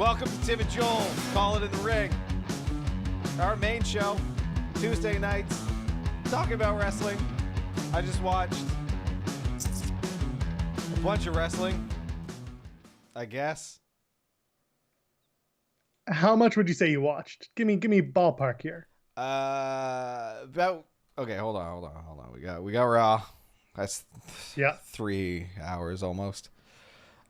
Welcome to Tim and Joel, Call It in the Ring. Our main show, Tuesday nights, talking about wrestling. I just watched a bunch of wrestling, I guess. How much would you say you watched? Give me ballpark here. About okay. Hold on. We got Raw. That's 3 hours almost.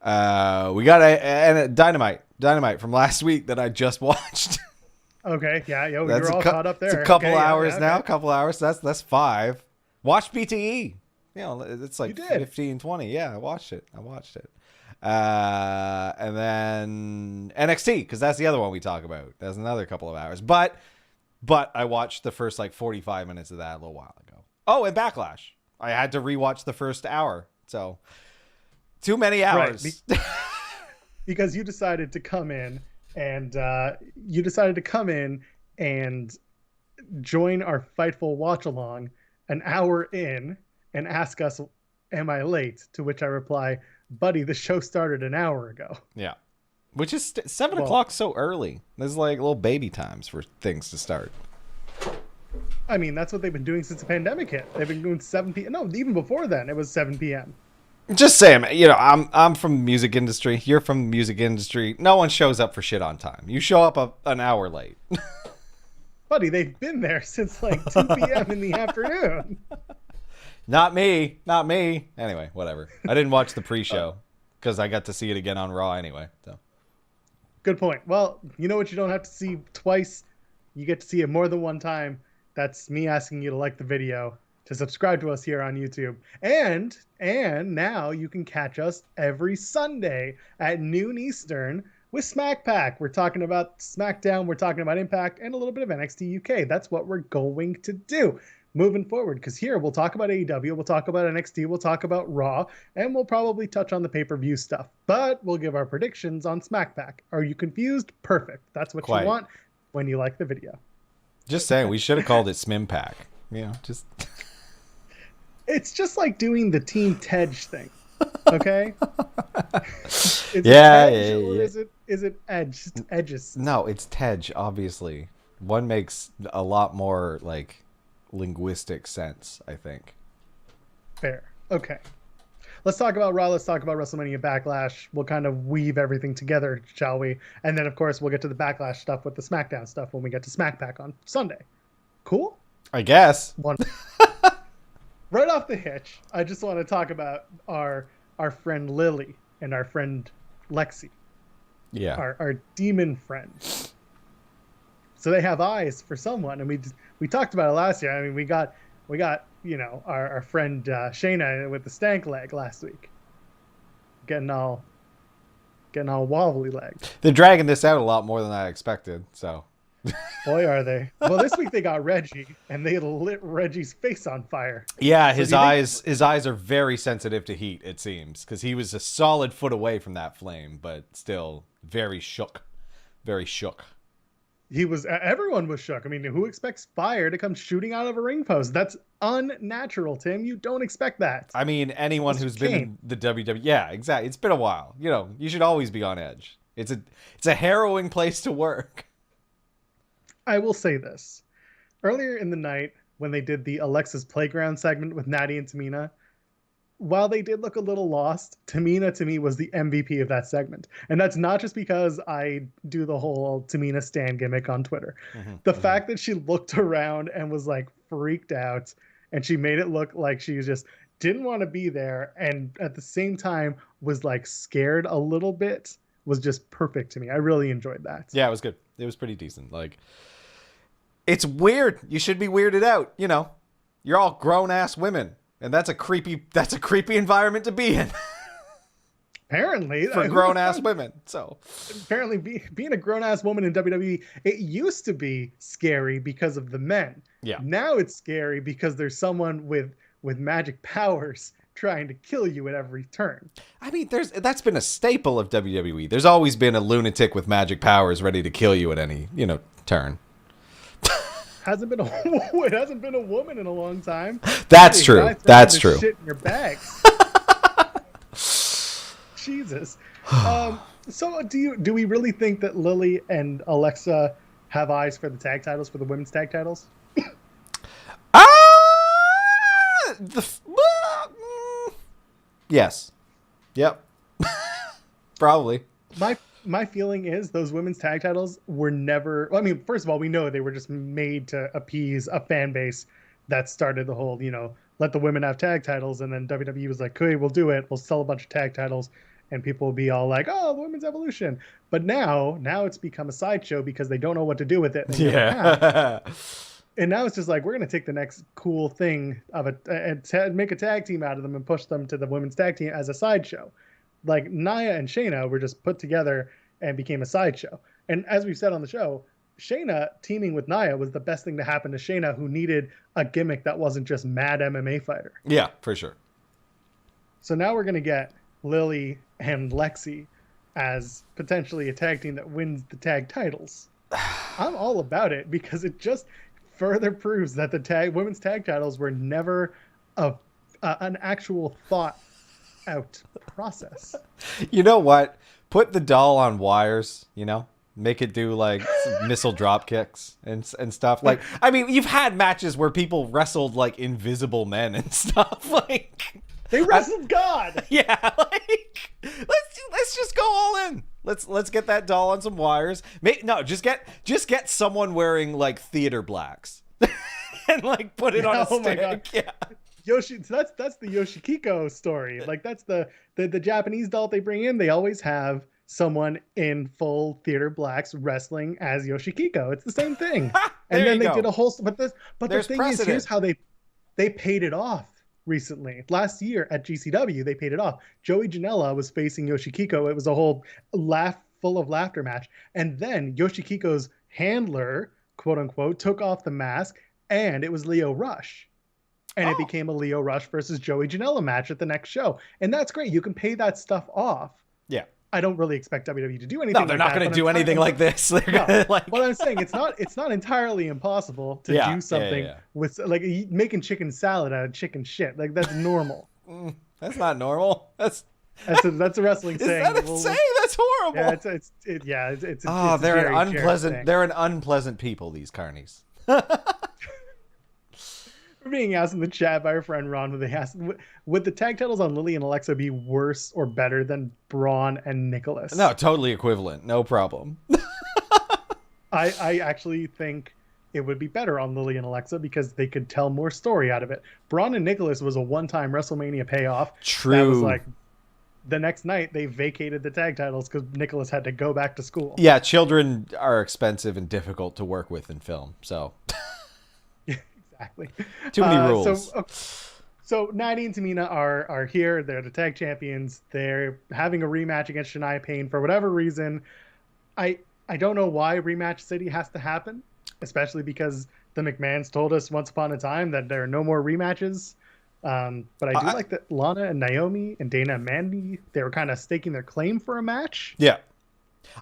We got a Dynamite from last week that I just watched. Okay, yeah, you're all caught up there. It's a couple hours now. A couple hours. That's 5. Watch BTE. You know, it's like 15, 20. Yeah, I watched it. And then NXT, because that's the other one we talk about. That's another couple of hours. But I watched the first like 45 minutes of that a little while ago. Oh, and Backlash. I had to rewatch the first hour. So too many hours. Right. Because you decided to come in and join our Fightful watch along an hour in and ask us, "Am I late?" To which I reply, "Buddy, the show started an hour ago." Yeah. Which is 7 o'clock so early. There's like little baby times for things to start. I mean, that's what they've been doing since the pandemic hit. They've been doing 7 p.m. No, even before then, it was 7 p.m. Just saying, you know, I'm from the music industry. You're from the music industry. No one shows up for shit on time. You show up an hour late. Buddy, they've been there since like 2 p.m. in the afternoon. Not me. Anyway, whatever. I didn't watch the pre-show because I got to see it again on Raw anyway. So. Good point. Well, you know what you don't have to see twice? You get to see it more than one time. That's me asking you to like the video, to subscribe to us here on YouTube. And now you can catch us every Sunday at noon Eastern with SmackPack. We're talking about Smackdown, we're talking about Impact, and a little bit of NXT UK. That's what we're going to do moving forward, because here we'll talk about AEW, we'll talk about NXT, we'll talk about Raw, and we'll probably touch on the pay-per-view stuff. But we'll give our predictions on SmackPack. Are you confused? Perfect. That's what you want when you like the video. Just saying, we should have called it SmimPack. You know, just... It's just like doing the Team Tej thing, okay? Yeah. Is it Edge? Edges? No, it's Tej, obviously. One makes a lot more, like, linguistic sense, I think. Fair. Okay. Let's talk about Raw. Let's talk about WrestleMania Backlash. We'll kind of weave everything together, shall we? And then, of course, we'll get to the Backlash stuff with the Smackdown stuff when we get to SmackPack on Sunday. Cool? I guess. Right off the hitch, I just want to talk about our friend Lilly and our friend Lexi. Yeah. Our demon friend. So they have eyes for someone, and we talked about it last year. I mean, we got you know, our friend Shayna with the stank leg last week, getting all wobbly legged. They're dragging this out a lot more than I expected. So, boy, are they! Well, this week they got Reggie, and they lit Reggie's face on fire. Yeah, his eyes are very sensitive to heat. It seems, because he was a solid foot away from that flame, but still very shook. Everyone was shook. I mean, who expects fire to come shooting out of a ring post? That's unnatural, Tim. You don't expect that. I mean, anyone who's been in the WWE, yeah, exactly. It's been a while. You know, you should always be on edge. It's a harrowing place to work. I will say this. Earlier in the night, when they did the Alexa's Playground segment with Natty and Tamina, while they did look a little lost, Tamina to me was the MVP of that segment. And that's not just because I do the whole Tamina stan gimmick on Twitter. The fact that she looked around and was like freaked out, and she made it look like she just didn't want to be there, and at the same time was like scared a little bit, was just perfect to me. I really enjoyed that. Yeah, it was good. It was pretty decent. Like, it's weird. You should be weirded out. You know, you're all grown ass women. And that's a creepy environment to be in. Apparently. For grown-ass women. So apparently being a grown-ass woman in WWE, it used to be scary because of the men. Yeah. Now it's scary because there's someone with magic powers trying to kill you at every turn. I mean, that's been a staple of WWE. There's always been a lunatic with magic powers ready to kill you at any, turn. It hasn't been a woman in a long time. That's true. That's true. Shit in your bags. Jesus. So do we really think that Lilly and Alexa have eyes for the tag titles, for the women's tag titles? Ah, yes. Yep. Probably. My feeling is those women's tag titles were never. Well, I mean, first of all, we know they were just made to appease a fan base that started the whole, let the women have tag titles, and then WWE was like, "Okay, we'll do it. We'll sell a bunch of tag titles." And people will be all like, "Oh, the women's evolution." But now it's become a sideshow because they don't know what to do with it. And and now it's just like, we're going to take the next cool thing and make a tag team out of them and push them to the women's tag team as a sideshow. Like Nia and Shayna were just put together and became a sideshow. And as we've said on the show, Shayna teaming with Nia was the best thing to happen to Shayna, who needed a gimmick that wasn't just mad MMA fighter. Yeah, for sure. So now we're going to get Lilly and Lexi as potentially a tag team that wins the tag titles. I'm all about it because it just further proves that the women's tag titles were never an actual thought out process. You know what? Put the doll on wires, make it do like missile drop kicks and stuff. Like, I mean, you've had matches where people wrestled like invisible men and stuff. Like, they wrestled God. Yeah, like let's just go all in. Let's get that doll on some wires. Just get someone wearing like theater blacks and like put it on a stick. My God. Yeah. Yoshi, so that's the Yoshikiko story. Like, that's the Japanese doll they bring in. They always have someone in full theater blacks wrestling as Yoshikiko. It's the same thing. And then they did a whole. But the thing precedent. is, here's how they paid it off recently. Last year at GCW, they paid it off. Joey Janela was facing Yoshikiko. It was a whole full of laughter match. And then Yoshikiko's handler, quote unquote, took off the mask, and it was Lio Rush. And it became a Lio Rush versus Joey Janela match at the next show. And that's great. You can pay that stuff off. Yeah. I don't really expect WWE to do anything. No, they're not going to do anything like this. They're gonna, what I'm saying, it's not entirely impossible to do something with like making chicken salad out of chicken shit. Like, that's normal. That's not normal. That's a wrestling saying. Is that a saying? That's horrible. Yeah, it's they're an unpleasant. They're an unpleasant people. These carnies. We're being asked in the chat by our friend Ron, they asked, would the tag titles on Lilly and Alexa be worse or better than Braun and Nicholas? No, totally equivalent. No problem. I actually think it would be better on Lilly and Alexa because they could tell more story out of it. Braun and Nicholas was a one-time WrestleMania payoff. True. That was like the next night they vacated the tag titles because Nicholas had to go back to school. Yeah, children are expensive and difficult to work with in film, so... Exactly. Too many rules. So Natty and Tamina are here. They're the tag champions. They're having a rematch against Shania Payne for whatever reason. I don't know why Rematch City has to happen, especially because the McMahons told us once upon a time that there are no more rematches. But I do like that Lana and Naomi and Dana and Mandy, they were kind of staking their claim for a match. Yeah.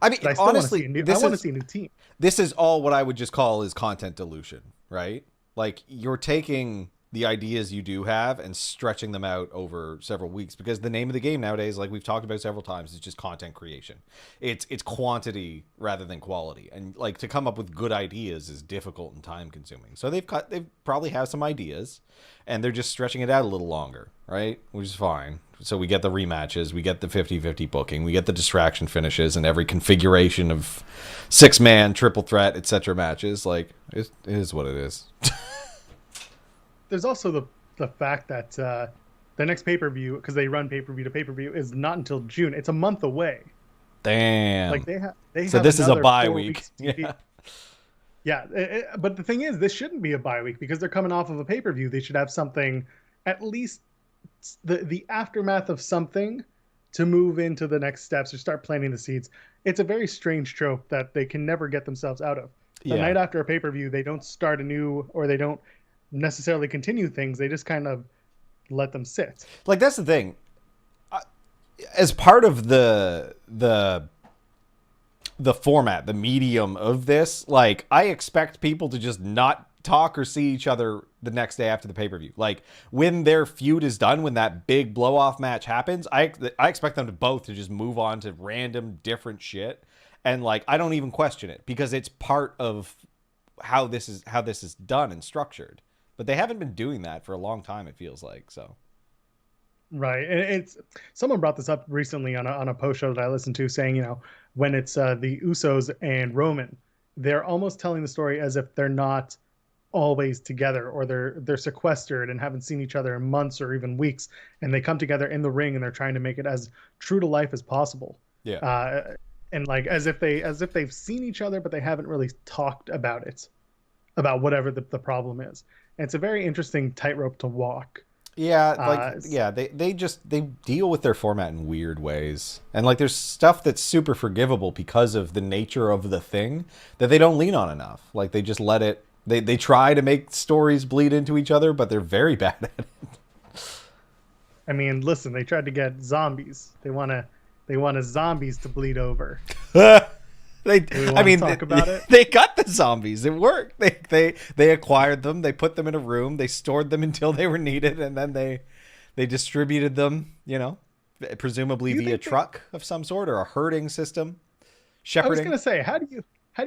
I mean, honestly, I want to see a new team. This is all what I would just call is content dilution, right? Like, you're taking the ideas you do have and stretching them out over several weeks, because the name of the game nowadays, like we've talked about several times, is just content creation. It's quantity rather than quality. And like, to come up with good ideas is difficult and time consuming. So they probably have some ideas and they're just stretching it out a little longer, right? Which is fine. So we get the rematches, we get the 50-50 booking, we get the distraction finishes and every configuration of 6-man, triple threat, etc. matches. Like, it is what it is. There's also the fact that the next pay-per-view, because they run pay-per-view to pay-per-view, is not until June. It's a month away. Damn. Like, they have so this is a bye week. Yeah. But the thing is, this shouldn't be a bye week because they're coming off of a pay-per-view. They should have something, at least the aftermath of something, to move into the next steps or start planting the seeds. It's a very strange trope that they can never get themselves out of. The night after a pay-per-view, they don't start anew, or they don't necessarily continue things. They just kind of let them sit. Like, that's the thing. As part of the format, the medium of this, like, I expect people to just not talk or see each other the next day after the pay-per-view. Like, when their feud is done, when that big blow-off match happens, I expect them to both to just move on to random different shit. And, like, I don't even question it because it's part of how this is done and structured. But they haven't been doing that for a long time, it feels like. So, right. And it's someone brought this up recently on a post show that I listened to, saying, when it's the Usos and Roman, they're almost telling the story as if they're not always together, or they're sequestered and haven't seen each other in months or even weeks, and they come together in the ring and they're trying to make it as true to life as possible. yeah. And like as if they've seen each other, but they haven't really talked about it, about whatever the problem is. And it's a very interesting tightrope to walk. Yeah, they deal with their format in weird ways. And like there's stuff that's super forgivable because of the nature of the thing that they don't lean on enough. Like they just let it they try to make stories bleed into each other, but they're very bad at it. I mean, listen, they tried to get zombies. They want zombies to bleed over. Talk about it. They got the zombies. It worked. They acquired them. They put them in a room. They stored them until they were needed, and then they distributed them. Presumably via truck of some sort or a herding system. Shepherding. I was gonna say, how do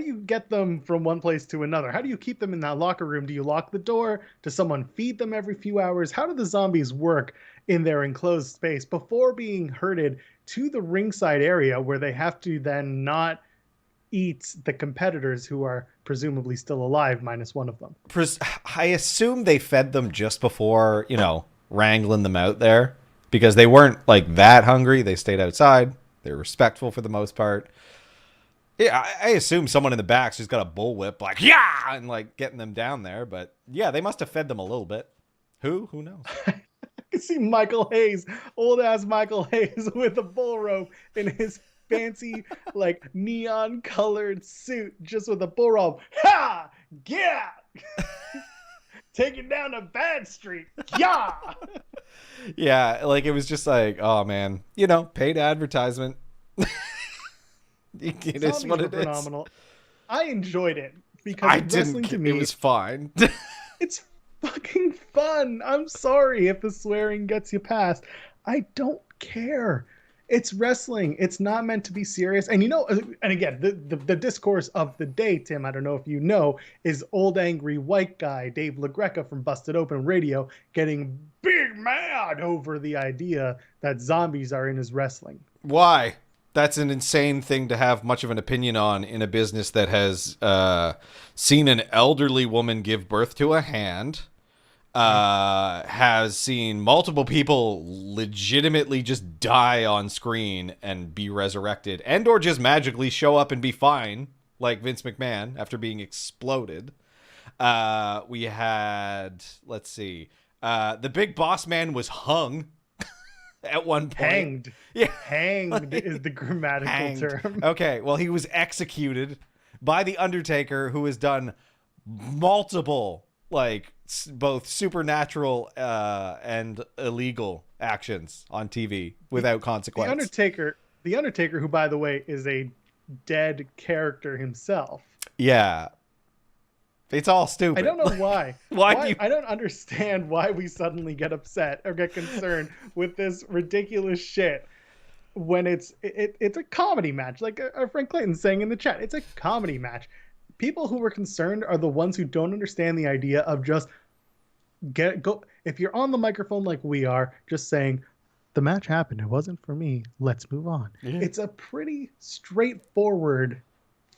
you get them from one place to another? How do you keep them in that locker room? Do you lock the door? Does someone feed them every few hours? How do the zombies work in their enclosed space before being herded to the ringside area where they have to then not eat the competitors who are presumably still alive, minus one of them? I assume they fed them just before, wrangling them out there because they weren't like that hungry. They stayed outside. They're respectful for the most part. Yeah, I assume someone in the back's just got a bullwhip, like, yeah, and like getting them down there. But yeah, they must have fed them a little bit. Who knows? I can see Michael Hayes, old ass Michael Hayes, with a bull rope in his fancy, like neon colored suit, just with a bull rope. Ha! Yeah! Taking down a bad street. Yeah! Yeah, like it was just like, oh man, paid advertisement. It is what it is. Phenomenal. I enjoyed it because wrestling to me, it was fine. It's fucking fun. I'm sorry if the swearing gets you past. I don't care. It's wrestling. It's not meant to be serious. And and again, the discourse of the day, Tim, I don't know if you know, is old angry white guy Dave LaGreca from Busted Open Radio getting big mad over the idea that zombies are in his wrestling. Why? That's an insane thing to have much of an opinion on in a business that has seen an elderly woman give birth to a hand, has seen multiple people legitimately just die on screen and be resurrected, and or just magically show up and be fine, like Vince McMahon after being exploded. We had, let's see, the big boss man was hung. At one point. Hanged. Yeah. Hanged is the grammatical term. Okay, well, he was executed by the Undertaker, who has done multiple, like, both supernatural and illegal actions on TV without consequence. The Undertaker, who, by the way, is a dead character himself. Yeah. It's all stupid. I don't know why. I don't understand why we suddenly get upset or get concerned with this ridiculous shit when it's a comedy match. Like our friend Clayton's saying in the chat, it's a comedy match. People who were concerned are the ones who don't understand the idea of just go. If you're on the microphone like we are, just saying, the match happened. It wasn't for me. Let's move on. Yeah. It's a pretty straightforward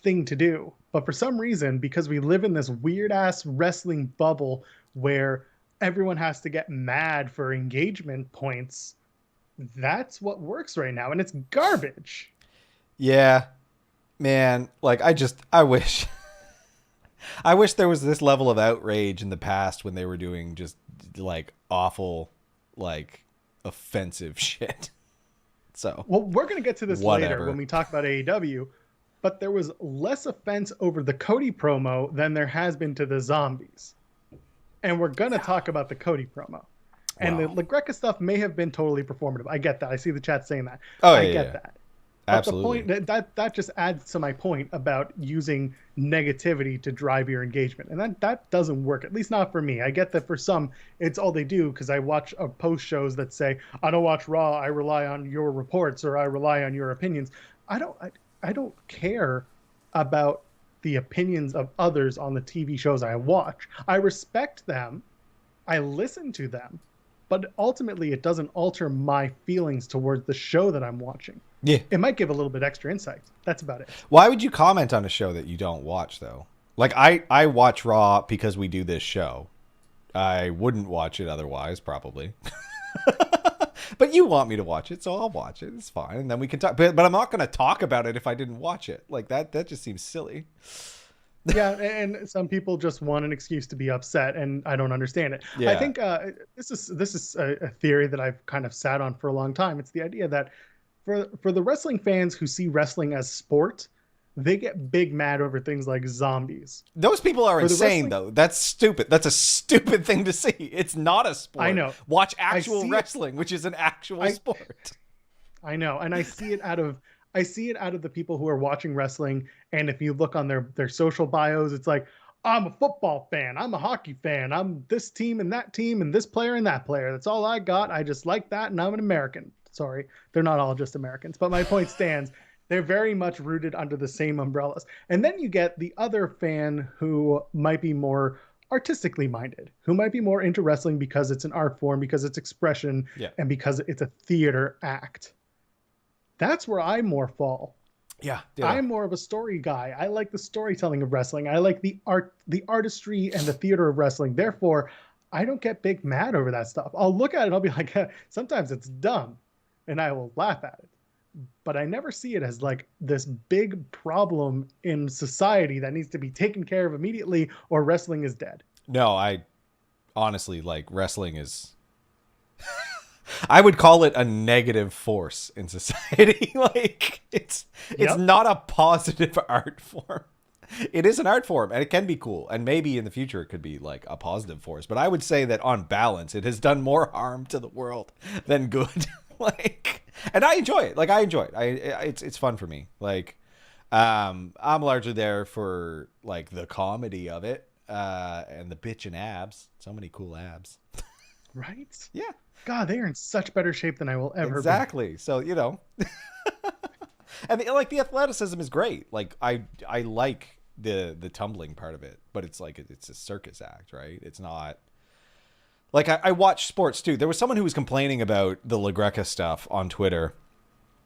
thing to do. But for some reason, because we live in this weird ass wrestling bubble where everyone has to get mad for engagement points, that's what works right now. And it's garbage. Yeah, man. Like I wish there was this level of outrage in the past when they were doing just like awful, like offensive shit. So, well, we're going to get to this later when we talk about AEW. But there was less offense over the Cody promo than there has been to the zombies. And we're going to talk about the Cody promo. And the LaGreca stuff may have been totally performative. I get that. I see the chat saying that. I get that. Absolutely. But the point that just adds to my point about using negativity to drive your engagement, and that doesn't work. At least not for me. I get that for some, it's all they do because I watch post shows that say, "I don't watch Raw. I rely on your reports or I rely on your opinions." I don't care about the opinions of others on the TV shows I watch. I respect them. I listen to them, but ultimately it doesn't alter my feelings towards the show that I'm watching. Yeah. It might give a little bit extra insight. That's about it. Why would you comment on a show that you don't watch, though? Like, I watch Raw because we do this show. I wouldn't watch it otherwise, probably. But you want me to watch it, so I'll watch it. It's fine. And then we can talk. But I'm not going to talk about it if I didn't watch it. Like, that just seems silly. Yeah, and some people just want an excuse to be upset, and I don't understand it. Yeah. I think this is a theory that I've kind of sat on for a long time. It's the idea that for the wrestling fans who see wrestling as sport, they get big mad over things like zombies. Those people are For the insane, wrestling- though. That's stupid. That's a stupid thing to see. It's not a sport. I know. Watch actual see it. wrestling, which is an actual sport. I know, and I see it out of the people who are watching wrestling. And if you look on their social bios, it's like, I'm a football fan, I'm a hockey fan, I'm this team and this player and that player. That's all I got. I just like that, and I'm an American. Sorry, they're not all just Americans, but my point stands. They're very much rooted under the same umbrellas. And then you get the other fan who might be more artistically minded, who might be more into wrestling because it's an art form, because it's expression, and because it's a theater act. That's where I more fall. Yeah. I'm more of a story guy. I like the storytelling of wrestling. I like the artistry and the theater of wrestling. Therefore, I don't get big mad over that stuff. I'll look at it and I'll be like, sometimes it's dumb, and I will laugh at it. But I never see it as like this big problem in society that needs to be taken care of immediately, or wrestling is dead. No, I honestly, like, wrestling is... I would call it a negative force in society. Like, it's not a positive art form. It is an art form, and it can be cool, and maybe in the future it could be like a positive force. But I would say that on balance, it has done more harm to the world than good. Like, and I enjoy it. Like, I enjoy it. It's fun for me. Like, I'm largely there for like the comedy of it, and the bitch and abs. So many cool abs. Right? Yeah. God, they are in such better shape than I will ever Exactly. So, you know, and the athleticism is great. Like, I like the tumbling part of it, but it's like, it's a circus act, right? It's not like, I watch sports too. There was someone who was complaining about the La Greca stuff on Twitter,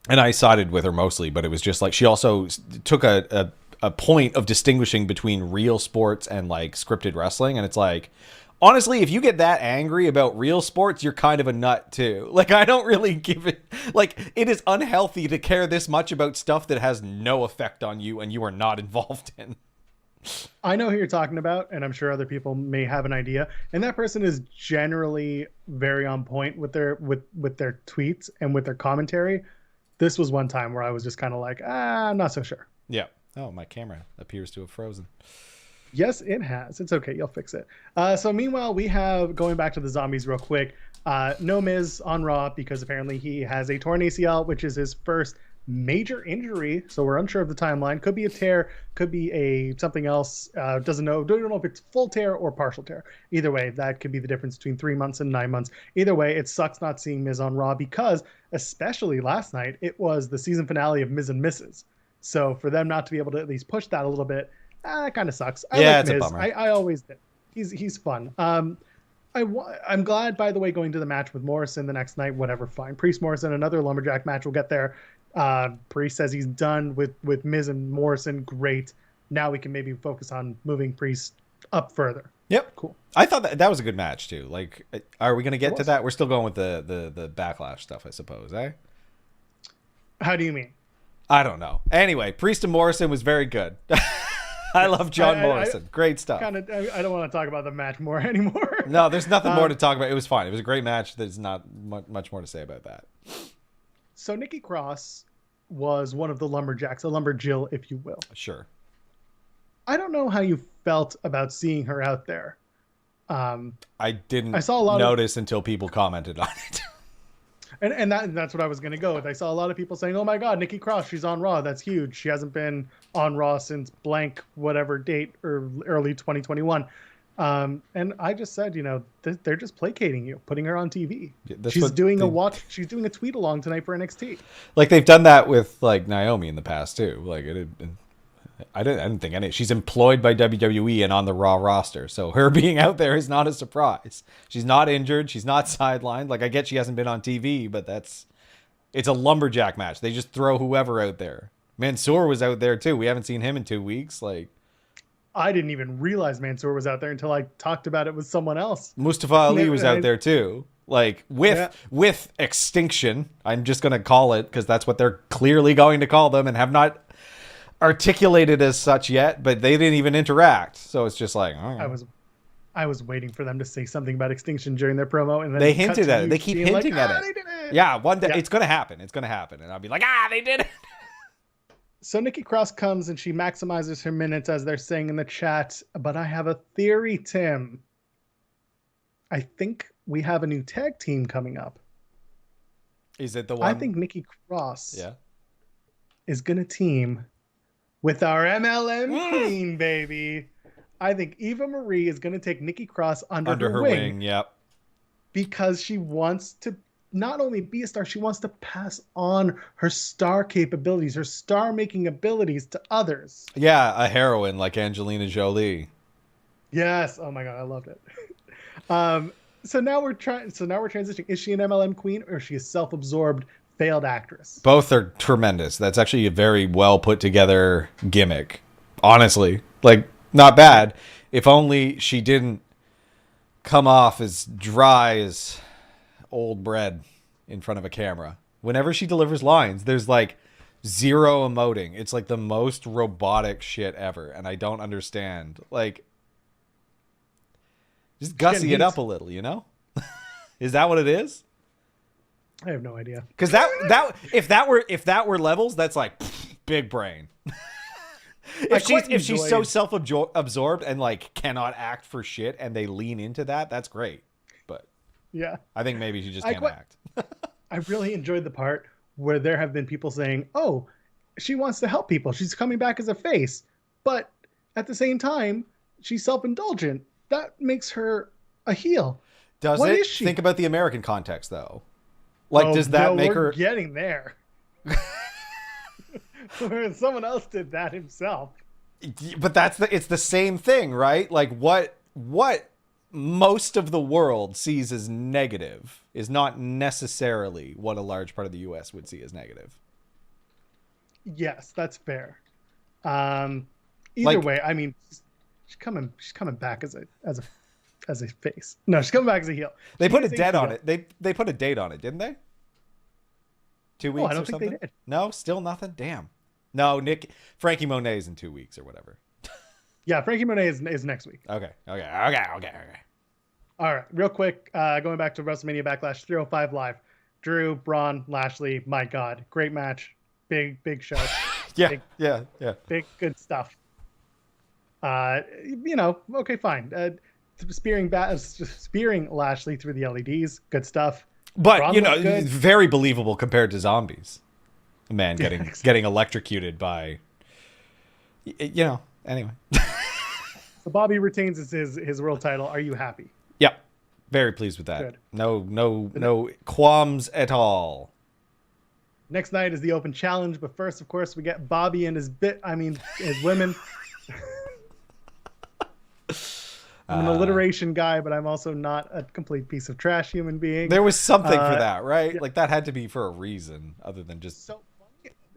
and I sided with her mostly, but it was just like, she also took a point of distinguishing between real sports and like scripted wrestling. And it's like, honestly, if you get that angry about real sports, you're kind of a nut too. Like, I don't really give it, like, it is unhealthy to care this much about stuff that has no effect on you and you are not involved in. I know who you're talking about, and I'm sure other people may have an idea. And that person is generally very on point with their tweets and with their commentary. This was one time where I was just kind of like, I'm not so sure. Yeah. Oh, my camera appears to have frozen. Yes, it has. It's okay. You'll fix it. So meanwhile, we have, going back to the zombies real quick, no Miz on Raw because apparently he has a torn ACL, which is his first major injury. So we're unsure of the timeline. Could be a tear, could be something else. Don't know if it's full tear or partial tear. Either way, that could be the difference between 3 months and 9 months. Either way, it sucks not seeing Miz on Raw because, especially last night, it was the season finale of Miz and Mrs. So for them not to be able to at least push that a little bit, that kind of sucks. I like it's Miz. a bummer. I always did. He's fun. I'm glad, by the way, going to the match with Morrison the next night. Whatever, fine. Priest Morrison, another Lumberjack match. We'll get there. Priest says he's done with Miz and Morrison. Great. Now we can maybe focus on moving Priest up further. Yep. Cool. I thought that was a good match too. Like, are we going to get to that? We're still going with the backlash stuff, I suppose, eh? How do you mean? I don't know. Anyway, Priest and Morrison was very good. I love John Morrison. Great stuff. I don't want to talk about the match more anymore. No, there's nothing more to talk about. It was fine. It was a great match. There's not much more to say about that. So Nikki Cross was one of the Lumberjacks, a Lumberjill, if you will. Sure. I don't know how you felt about seeing her out there. I didn't I saw a lot notice until people commented on it. And that's what I was gonna go with. I saw a lot of people saying, "Oh my God, Nikki Cross, she's on Raw. That's huge. She hasn't been on Raw since blank whatever date or early 2021." And I just said, they're just placating you, putting her on TV. She's doing a tweet along tonight for NXT. Like they've done that with like Naomi in the past too. Like I didn't think any. She's employed by WWE and on the Raw roster, so her being out there is not a surprise. She's not injured. She's not sidelined. Like I get she hasn't been on TV, but it's a lumberjack match. They just throw whoever out there. Mansoor was out there too. We haven't seen him in 2 weeks. Like I didn't even realize Mansoor was out there until I talked about it with someone else. Mustafa Ali was out there too. Like with Extinction, I'm just gonna call it because that's what they're clearly going to call them and have not articulated as such yet, but they didn't even interact, so it's just like I was waiting for them to say something about Extinction during their promo, and then they hinted at it. They keep hinting at it. They did it. Yeah, one day it's gonna happen. It's gonna happen, and I'll be like, they did it. So Nikki Cross comes and she maximizes her minutes, as they're saying in the chat. But I have a theory, Tim. I think we have a new tag team coming up. Is it the one? I think Nikki Cross is gonna team with our MLM queen, baby. I think Eva Marie is going to take Nikki Cross under her wing. Yep. Because she wants to not only be a star, she wants to pass on her star capabilities, her star-making abilities to others. Yeah, a heroine like Angelina Jolie. Yes. Oh my God, I loved it. So now we're transitioning. Is she an MLM queen or is she a self-absorbed failed actress? Both are tremendous. That's actually a very well put together gimmick. Honestly, like not bad. If only she didn't come off as dry as old bread in front of a camera. Whenever she delivers lines, there's like zero emoting. It's like the most robotic shit ever, and I don't understand. Like, just gussy it up a little, Is that what it is? I have no idea. Because if that were levels, that's like big brain. if she's so self-absorbed and like cannot act for shit, and they lean into that, that's great. But yeah, I think maybe she just can't act. I really enjoyed the part where there have been people saying, "Oh, she wants to help people. She's coming back as a face," but at the same time, she's self-indulgent. That makes her a heel. What is she? Think about the American context, though. Like, does that make her getting there? Someone else did that himself. But it's the same thing, right? Like what most of the world sees as negative is not necessarily what a large part of the US would see as negative. Yes, that's fair. Either way, I mean, she's coming back as a face. No, she's coming back as a heel. They put a date on it. They put a date on it, didn't they? 2 weeks I don't or think something? they did. No, still nothing? Damn. No, Frankie Monet's in 2 weeks or whatever. Yeah, Frankie Monet is next week. Okay. All right, real quick, going back to WrestleMania Backlash 305 Live. Drew, Braun, Lashley, my God. Great match. Big show. Yeah. Big, good stuff. Okay, fine. Spearing Lashley through the LEDs, good stuff. But Braun very believable compared to zombies. A man getting electrocuted by, anyway. So Bobby retains his world title. Are you happy? Yep, very pleased with that. Good. No qualms at all. Next night is the Open Challenge, but first, of course, we get Bobby and his women. I'm an alliteration guy, but I'm also not a complete piece of trash human being. There was something for that, right? Yeah. Like that had to be for a reason other than just. So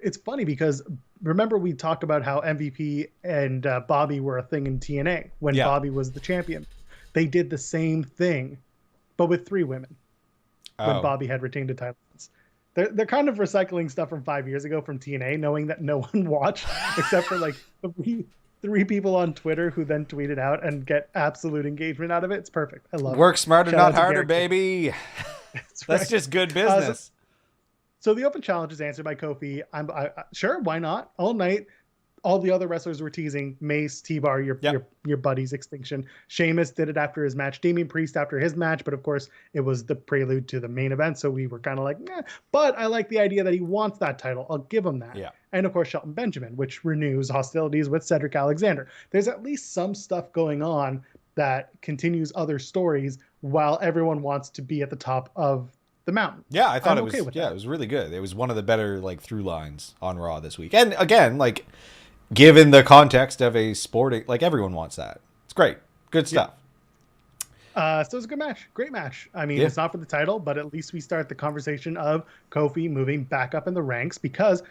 it's funny because remember we talked about how MVP and Bobby were a thing in TNA when Bobby was the champion. They did the same thing, but with 3 women when Bobby had retained a title. They're kind of recycling stuff from 5 years ago from TNA, knowing that no one watched except for like 3 people on Twitter who then tweet it out and get absolute engagement out of it. It's perfect. I love it. Work smarter, not harder, baby. That's just good business. So the Open Challenge is answered by Kofi. Sure, why not? All night, all the other wrestlers were teasing Mace, T-Bar, your buddy's extinction. Sheamus did it after his match. Damian Priest after his match, but of course it was the prelude to the main event, so we were kind of like, eh. But I like the idea that he wants that title. I'll give him that. Yeah. And of course Shelton Benjamin, which renews hostilities with Cedric Alexander. There's at least some stuff going on that continues other stories while everyone wants to be at the top of the mountain. Yeah, I thought I'm it okay was with yeah, that. it was really good. It was one of the better like through lines on Raw this week. And again, like given the context of a sporting, like everyone wants that. It's great. Good stuff. So it was a good match. Great match. I mean, it's not for the title, but at least we start the conversation of Kofi moving back up in the ranks because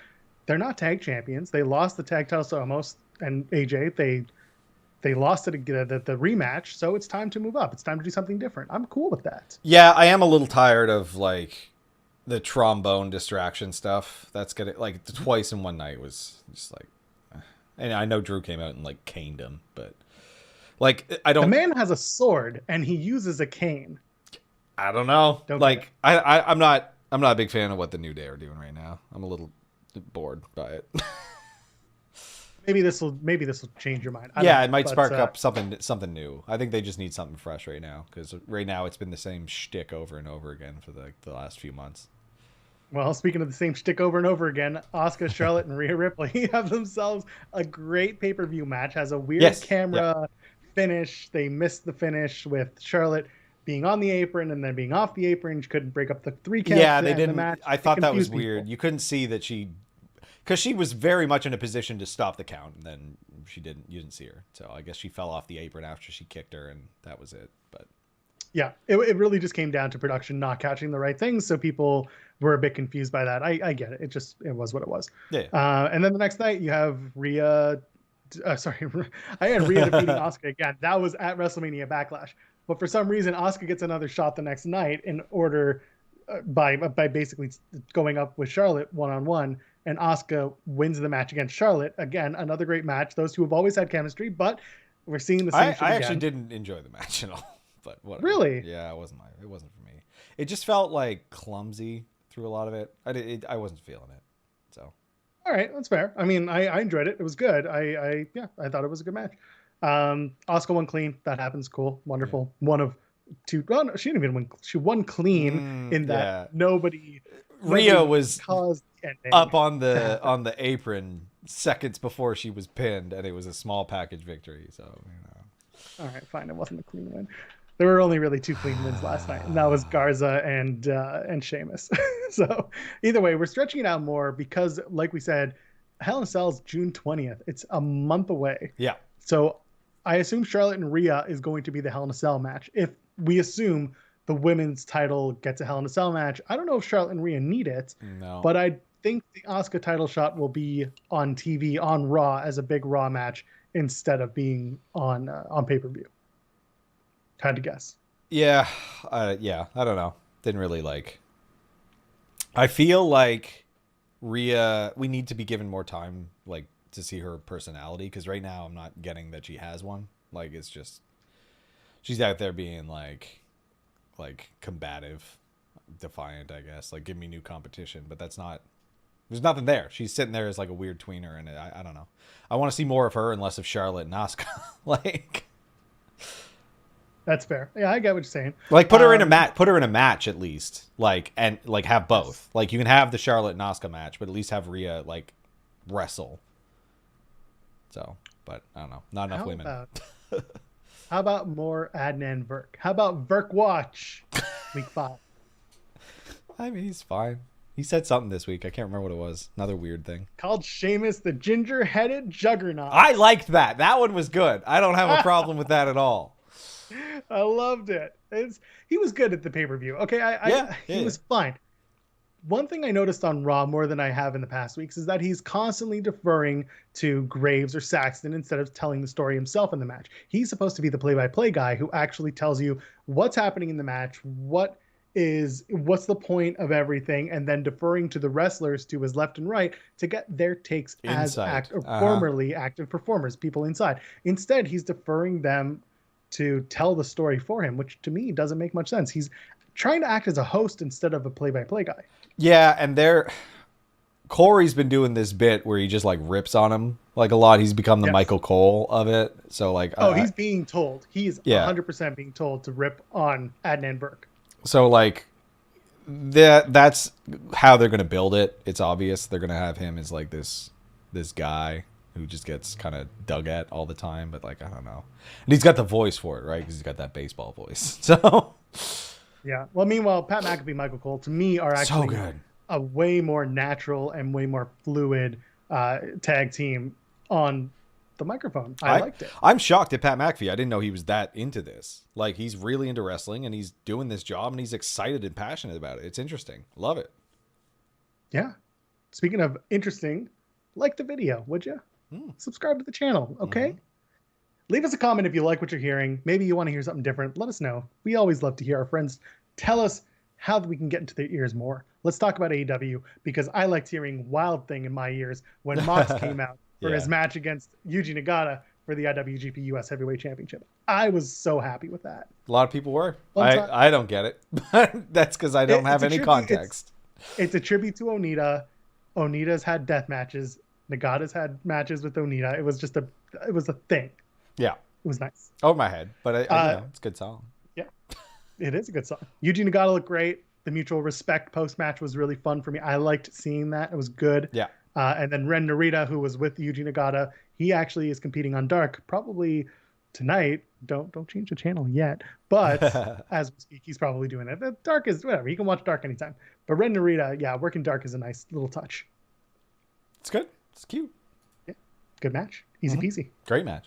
they're not tag champions. They lost the tag titles to Omos and AJ. They lost it the rematch, so it's time to move up. It's time to do something different. I'm cool with that. Yeah, I am a little tired of like the trombone distraction stuff. That's gonna like twice in one night was just like, and I know Drew came out and like caned him, but like I don't. The man has a sword and he uses a cane. I don't know. Don't like I'm not a big fan of what the New Day are doing right now. I'm a little bored by it. Maybe this will change your mind. Yeah, it might spark up something new. I think they just need something fresh right now because right now it's been the same shtick over and over again for the last few months. Well, speaking of the same shtick over and over again, Asuka, Charlotte, and Rhea Ripley have themselves a great pay-per-view match. Has a weird camera finish. They missed the finish with Charlotte being on the apron and then being off the apron. She couldn't break up the 3 count. Yeah, they didn't. The match. I thought that was weird. You couldn't see that because she was very much in a position to stop the count, and then you didn't see her. So I guess she fell off the apron after she kicked her, and that was it. But yeah, it really just came down to production not catching the right things, so people were a bit confused by that. I get it. It was what it was. Yeah. And then the next night you have Rhea. I had Rhea defeating Asuka again. That was at WrestleMania Backlash. But for some reason, Asuka gets another shot the next night in order by basically going up with Charlotte one-on-one. And Asuka wins the match against Charlotte. Again, another great match. Those two have always had chemistry, but we're seeing the same shit I again. actually didn't enjoy the match at all. But whatever. Really? Yeah, it wasn't for me. It just felt like clumsy through a lot of it. I wasn't feeling it. So. All right, that's fair. I mean, I enjoyed it. It was good. I thought it was a good match. Asuka won clean. That happens. Cool. Wonderful. Yeah. One of two. Well, no, she didn't even win. She won clean in that nobody. Rhea was up on the apron seconds before she was pinned, and it was a small package victory. So All right, fine. It wasn't a clean win. There were only really 2 clean wins last night, and that was Garza and Sheamus. So either way, we're stretching it out more because, like we said, Hell in a Cell is June 20th. It's a month away. Yeah. So I assume Charlotte and Rhea is going to be the Hell in a Cell match. If we assume the women's title gets a Hell in a Cell match, I don't know if Charlotte and Rhea need it. No. But I think the Asuka title shot will be on TV on Raw as a big Raw match instead of being on pay-per-view. Had to guess. Yeah. I don't know. Didn't really like. I feel like Rhea, we need to be given more time, like, to see her personality, because right now I'm not getting that she has one. Like, it's just she's out there being like combative, defiant, I guess. Like, give me new competition, but there's nothing there. She's sitting there as like a weird tweener, and I don't know. I want to see more of her and less of Charlotte and Asuka. Like. That's fair. Yeah, I get what you're saying. Like, put her in a match at least. Like, and like have both. Like, you can have the Charlotte and Asuka match, but at least have Rhea like wrestle. So, but I don't know. Not enough women. How about more Adnan Verk? How about Verk Watch week 5? I mean, he's fine. He said something this week. I can't remember what it was. Another weird thing. Called Sheamus the ginger-headed juggernaut. I liked that. That one was good. I don't have a problem with that at all. I loved it. He was good at the pay-per-view. Okay, he was fine. One thing I noticed on Raw more than I have in the past weeks is that he's constantly deferring to Graves or Saxton instead of telling the story himself in the match. He's supposed to be the play-by-play guy who actually tells you what's happening in the match, what's the point of everything, and then deferring to the wrestlers to his left and right to get their takes inside. As formerly active performers, people inside. Instead, he's deferring them to tell the story for him, which to me doesn't make much sense. He's trying to act as a host instead of a play-by-play guy. Yeah, and Corey's been doing this bit where he just like rips on him like a lot. He's become the Michael Cole of it. So like, he's being told. He's 100% being told to rip on Adnan Burke. So like, that's how they're gonna build it. It's obvious they're gonna have him as like this guy who just gets kind of dug at all the time. But like, I don't know. And he's got the voice for it, right? Because he's got that baseball voice. So yeah. Well, meanwhile, Pat McAfee, Michael Cole, to me, are actually so good. A way more natural and way more fluid tag team on the microphone. I liked it. I'm shocked at Pat McAfee. I didn't know he was that into this. Like, he's really into wrestling and he's doing this job and he's excited and passionate about it. It's interesting. Love it. Yeah. Speaking of interesting, like the video, would you? Subscribe to the channel, okay? Leave us a comment if you like what you're hearing. Maybe you want to hear something different. Let us know. We always love to hear our friends tell us how we can get into their ears more. Let's talk about AEW, because I liked hearing Wild Thing in my ears when Mox came out for his match against Yuji Nagata for the IWGP US Heavyweight Championship. I was so happy with that. A lot of people were. I don't get it. That's because I don't have any context. It's a tribute to Onita. Onita's had death matches. Nagata's had matches with Onita. It was a thing. Yeah. It was nice. Over my head, but it's a good song. Yeah, it is a good song. Yuji Nagata looked great. The mutual respect post-match was really fun for me. I liked seeing that. It was good. Yeah. And then Ren Narita, who was with Yuji Nagata, he actually is competing on Dark probably tonight. Don't change the channel yet. But as we speak, he's probably doing it. The Dark is whatever. You can watch Dark anytime. But Ren Narita, working Dark is a nice little touch. It's good. It's cute. Yeah. Good match. Easy peasy. Great match.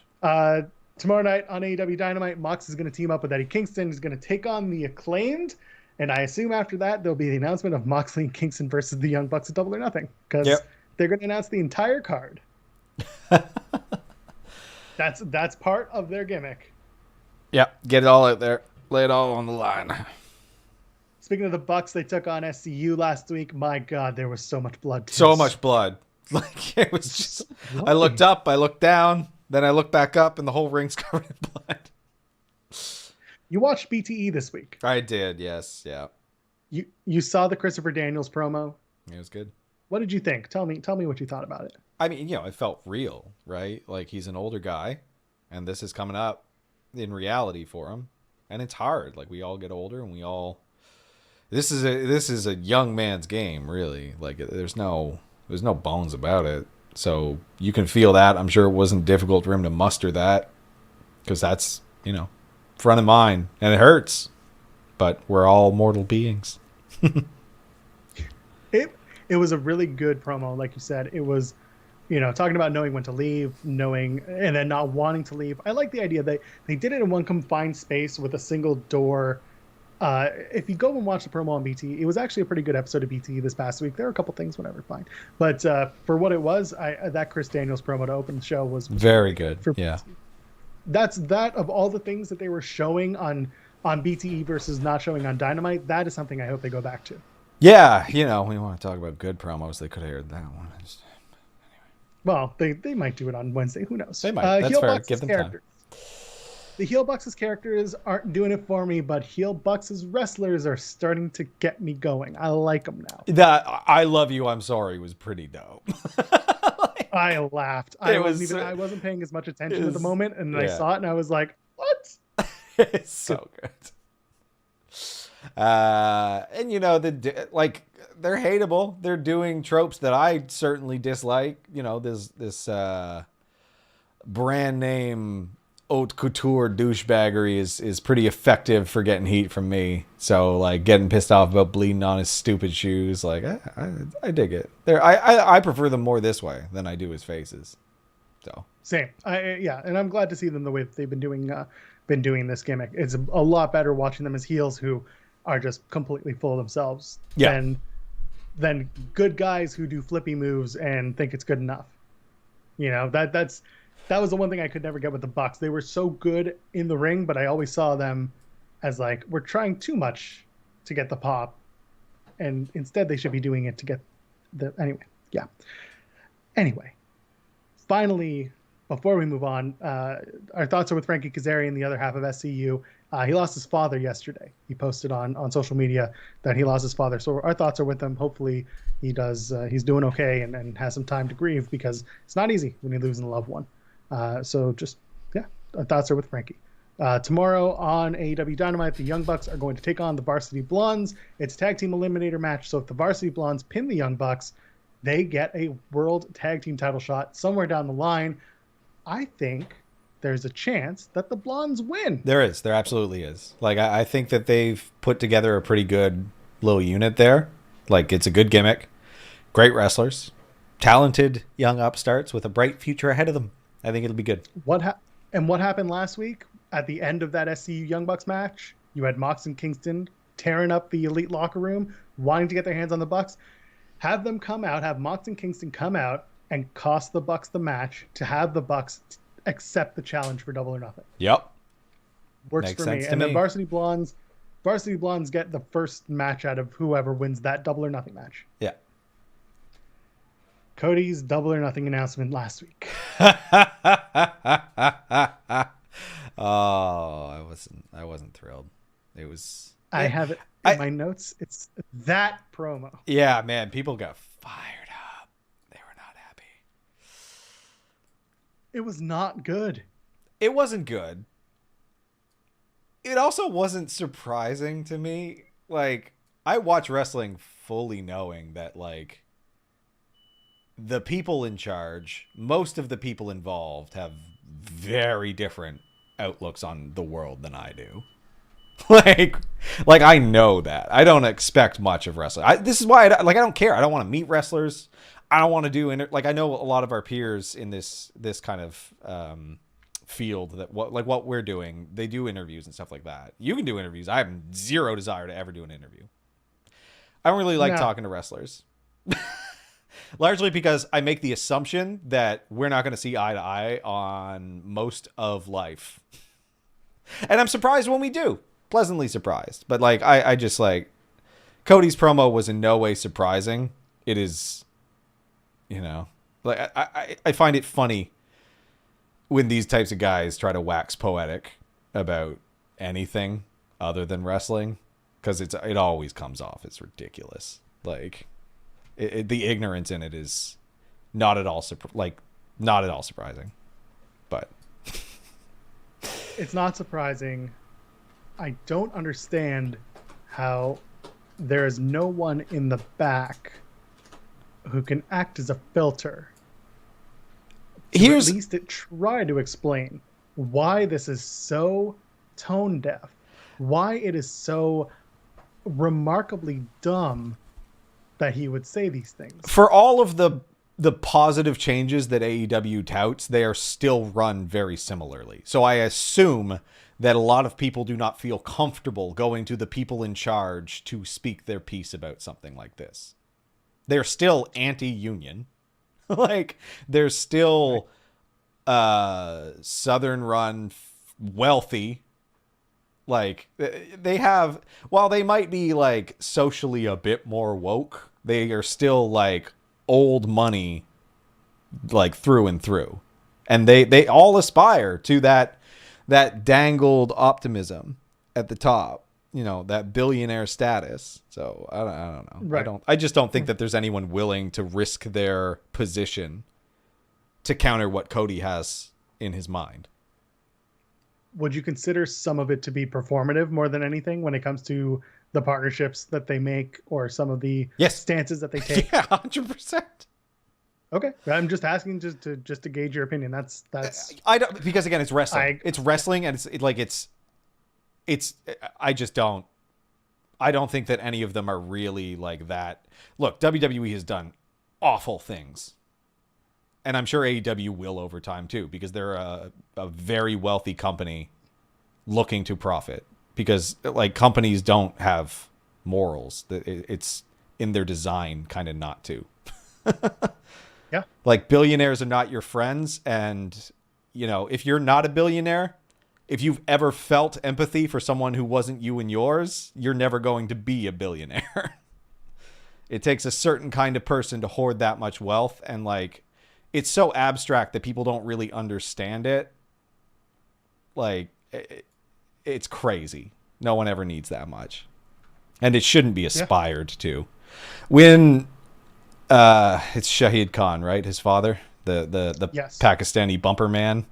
Tomorrow night on AEW Dynamite, Mox is going to team up with Eddie Kingston. He's going to take on the Acclaimed. And I assume after that, there'll be the announcement of Moxley and Kingston versus the Young Bucks at Double or Nothing. Because they're going to announce the entire card. That's part of their gimmick. Yeah, get it all out there. Lay it all on the line. Speaking of the Bucks, they took on SCU last week. My God, there was so much blood. So much blood. Like, it was just... I looked up, I looked down, then I looked back up, and the whole ring's covered in blood. You watched BTE this week. I did, yes, yeah. You saw the Christopher Daniels promo. It was good. What did you think? Tell me what you thought about it. I mean, it felt real, right? Like, he's an older guy, and this is coming up in reality for him, and it's hard. Like, we all get older, and we all. This is a young man's game, really. Like, there's no bones about it. So you can feel that. I'm sure it wasn't difficult for him to muster that, because that's front of mind, and it hurts, but we're all mortal beings. It was a really good promo, like you said. It was, talking about knowing when to leave, knowing, and then not wanting to leave. I like the idea that they did it in one confined space with a single door. If you go and watch the promo on BT, it was actually a pretty good episode of BT this past week. There were a couple things, whatever, fine. But for what it was, that Chris Daniels promo to open the show was very good. Yeah. BT. That's that of all the things that they were showing on BTE versus not showing on Dynamite. That is something I hope they go back to. Yeah, we want to talk about good promos. They could have aired that one. Well, they might do it on Wednesday. Who knows? They might. That's fair. Give them time. The Heel Bucks' characters aren't doing it for me, but Heel Bucks' wrestlers are starting to get me going. I like them now. That I Love You, I'm Sorry was pretty dope. I laughed. I wasn't paying as much attention at the moment, and I saw it, and I was like, "What?" It's so good. And they're hateable. They're doing tropes that I certainly dislike. This brand name Oat Couture douchebaggery is pretty effective for getting heat from me. So like getting pissed off about bleeding on his stupid shoes, like I dig it. I prefer them more this way than I do his faces. So same. And I'm glad to see them the way that they've been doing this gimmick. It's a lot better watching them as heels who are just completely full of themselves than good guys who do flippy moves and think it's good enough. That was the one thing I could never get with the Bucks. They were so good in the ring, but I always saw them as like, we're trying too much to get the pop, and instead they should be doing it to get the anyway. Finally, before we move on, our thoughts are with Frankie Kazarian, the other half of SCU. He lost his father yesterday. He posted on social media that he lost his father. So our thoughts are with him. Hopefully he does. He's doing okay and has some time to grieve, because it's not easy when you lose a loved one. So just, yeah, our thoughts are with Frankie. Tomorrow on AEW Dynamite, the Young Bucks are going to take on the Varsity Blondes. It's a tag team eliminator match. So if the Varsity Blondes pin the Young Bucks, they get a world tag team title shot somewhere down the line. I think there's a chance that the Blondes win. There absolutely is. Like, I think that they've put together a pretty good little unit there. Like, it's a good gimmick, great wrestlers, talented young upstarts with a bright future ahead of them. I think it'll be good. What happened last week at the end of that SCU Young Bucks match? You had Mox and Kingston tearing up the Elite locker room, wanting to get their hands on the Bucks. Have Mox and Kingston come out and cost the Bucks the match to have the Bucks accept the challenge for Double or Nothing. Yep. Works Makes for me. sense to And me. then Varsity Blondes get the first match out of whoever wins that Double or Nothing match. Yeah. Cody's Double or Nothing announcement last week. Oh, I wasn't thrilled. It was. I have it in my notes. It's that promo. Yeah, man, people got fired up. They were not happy. It was not good. It wasn't good. It also wasn't surprising to me. Like, I watch wrestling fully knowing that, like, the people in charge, most of the people involved, have very different outlooks on the world than I do. like I know that. I don't expect much of wrestling. This is why I don't care. I don't want to meet wrestlers. I don't want to do I know a lot of our peers in this kind of field that what we're doing, they do interviews and stuff like that. You can do interviews. I have zero desire to ever do an interview. I don't really like talking to wrestlers. Largely because I make the assumption that we're not going to see eye to eye on most of life. And I'm surprised when we do. Pleasantly surprised. But like I just like Codys promo was in no way surprising. It is, like I find it funny when these types of guys try to wax poetic about anything other than wrestling, because it always comes off as ridiculous. Like the ignorance in it is not at all surprising. But it's not surprising. I don't understand how there is no one in the back who can act as a filter. At least try to explain why this is so tone deaf, why it is so remarkably dumb that he would say these things. For all of the positive changes that AEW touts, they are still run very similarly. So I assume that a lot of people do not feel comfortable going to the people in charge to speak their piece about something like this. They're still anti-union. Like, they're still Southern run, wealthy. Like, they have, while they might be like socially a bit more woke, they are still like old money, like through and through. And they all aspire to that dangled optimism at the top, that billionaire status. So I don't know. Right. I just don't think that there's anyone willing to risk their position to counter what Cody has in his mind. Would you consider some of it to be performative more than anything when it comes to the partnerships that they make or some of the stances that they take? Yeah, 100%. Okay, I'm just asking just to gauge your opinion. That's I don't, because again, it's wrestling. It's wrestling, and I don't think that any of them are really like that. Look, WWE has done awful things, and I'm sure AEW will over time too, because they're a very wealthy company looking to profit. Because like companies don't have morals. It's in their design kind of not to. Yeah. Like, billionaires are not your friends. And, if you're not a billionaire, if you've ever felt empathy for someone who wasn't you and yours, you're never going to be a billionaire. It takes a certain kind of person to hoard that much wealth. And like, it's so abstract that people don't really understand it. Like, it's crazy. No one ever needs that much. And it shouldn't be aspired to. When it's Shahid Khan, right? His father, the Pakistani bumper man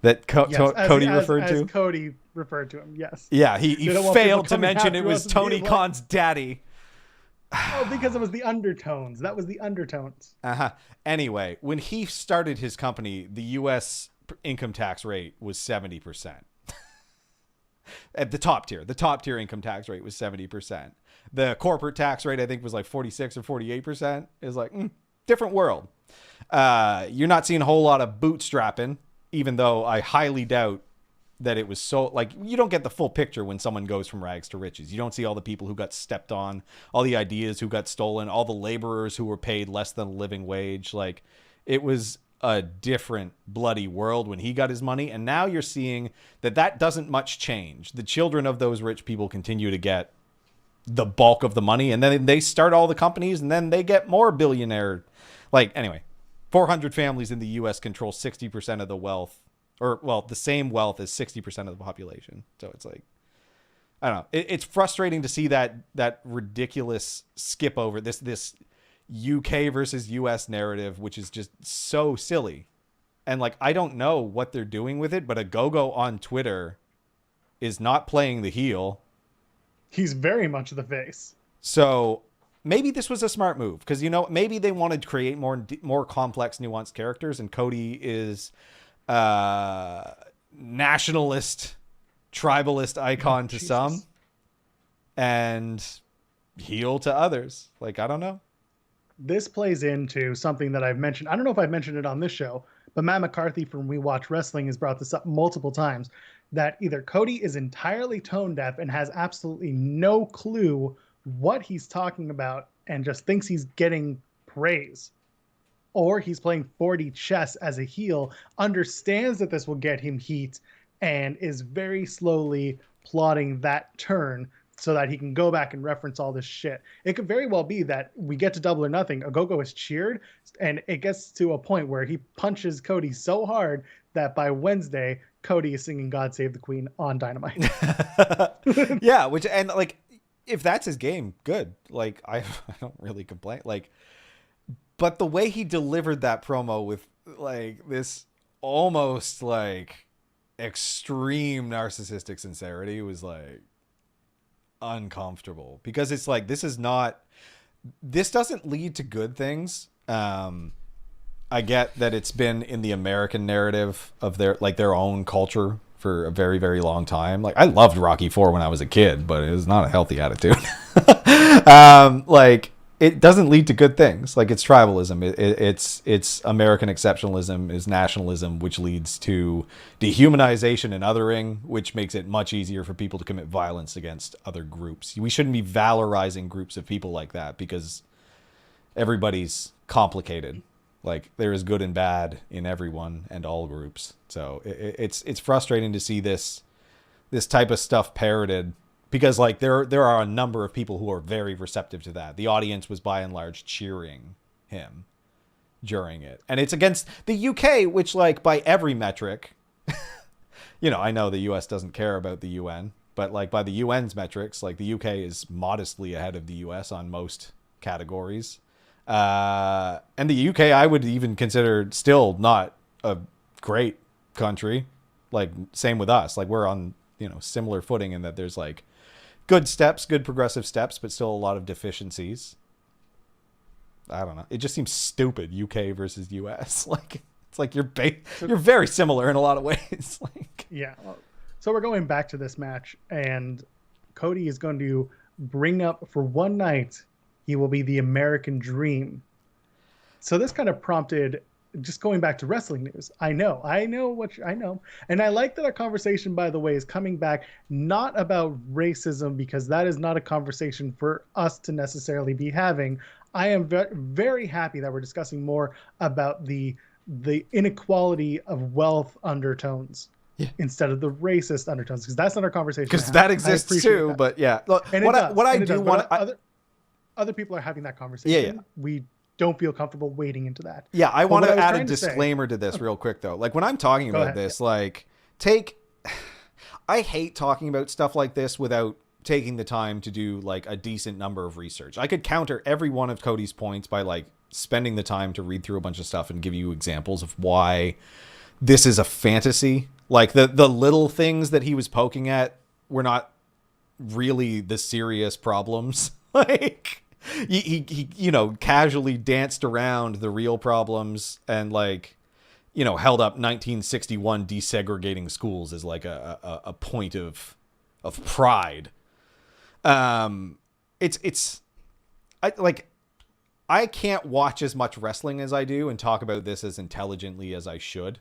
that Cody referred to. Cody referred to him, yes. Yeah, he failed to mention it was Tony Khan's daddy. Oh, because it was the undertones. That was the undertones. Anyway, when he started his company, the U.S. income tax rate was 70%. At the top tier income tax rate was 70%. The corporate tax rate, I think, was like 46 or 48%. Is like, different world. You're not seeing a whole lot of bootstrapping, even though I highly doubt that it was so, like, you don't get the full picture when someone goes from rags to riches. You don't see all the people who got stepped on, all the ideas who got stolen, all the laborers who were paid less than a living wage. Like, it was a different bloody world when he got his money. And now you're seeing that doesn't much change. The children of those rich people continue to get the bulk of the money, and then they start all the companies, and then they get more billionaire. Like, anyway, 400 families in the U.S. control 60% of the wealth. Or, well, the same wealth as 60% of the population. So it's like, I don't know. It's frustrating to see that ridiculous skip over this UK versus US narrative, which is just so silly. And, like, I don't know what they're doing with it, but a go-go on Twitter is not playing the heel. He's very much the face. So maybe this was a smart move because, you know, maybe they wanted to create more complex, nuanced characters, and Cody is nationalist, tribalist icon to some, and heel to others. Like, I don't know. This plays into something that I've mentioned. I don't know if I've mentioned it on this show, but Matt McCarthy from We Watch Wrestling has brought this up multiple times, that either Cody is entirely tone deaf and has absolutely no clue what he's talking about and just thinks he's getting praise, or he's playing 4D chess as a heel, understands that this will get him heat, and is very slowly plotting that turn so that he can go back and reference all this shit. It could very well be that we get to Double or Nothing, Ogogo is cheered, and it gets to a point where he punches Cody so hard that by Wednesday, Cody is singing God Save the Queen on Dynamite. Yeah, and like, if that's his game, good. Like, I don't really complain. Like, but the way he delivered that promo with, like, this almost, like, extreme narcissistic sincerity was, like, uncomfortable. Because it's like, this doesn't lead to good things. I get that it's been in the American narrative of their own culture for a very, very long time. Like, I loved Rocky IV when I was a kid, but it was not a healthy attitude. Like, it doesn't lead to good things. Like, it's tribalism. It's American exceptionalism is nationalism, which leads to dehumanization and othering, which makes it much easier for people to commit violence against other groups. We shouldn't be valorizing groups of people like that because everybody's complicated. Like, there is good and bad in everyone and all groups. So it's frustrating to see this type of stuff parroted. Because, like, there are a number of people who are very receptive to that. The audience was by and large cheering him during it. And it's against the UK, which, like, by every metric, you know, I know the US doesn't care about the UN, but, like, by the UN's metrics, like, the UK is modestly ahead of the US on most categories. And the UK, I would even consider still not a great country. Like, same with us. Like, we're on, you know, similar footing in that there's, like, good progressive steps, but still a lot of deficiencies. I don't know. It just seems stupid, UK versus US. Like, it's like you're very similar in a lot of ways. Like, yeah. So we're going back to this match, and Cody is going to bring up for one night, he will be the American Dream. So this kind of prompted, just going back to wrestling news. I know. And I like that our conversation, by the way, is coming back not about racism, because that is not a conversation for us to necessarily be having. I am very happy that we're discussing more about the inequality of wealth undertones. Yeah. Instead of the racist undertones, because that's not our conversation. Because that exists too, but yeah. Look, other people are having that conversation. Yeah. We don't feel comfortable wading into that. Yeah, I want to add a to disclaimer to this real quick, though. Like, when I'm talking about this, like, I hate talking about stuff like this without taking the time to do, like, a decent number of research. I could counter every one of Cody's points by, like, spending the time to read through a bunch of stuff and give you examples of why this is a fantasy. Like, the little things that he was poking at were not really the serious problems. Like, he you know, casually danced around the real problems and, like, you know, held up 1961 desegregating schools as like a point of pride. I can't watch as much wrestling as I do and talk about this as intelligently as I should,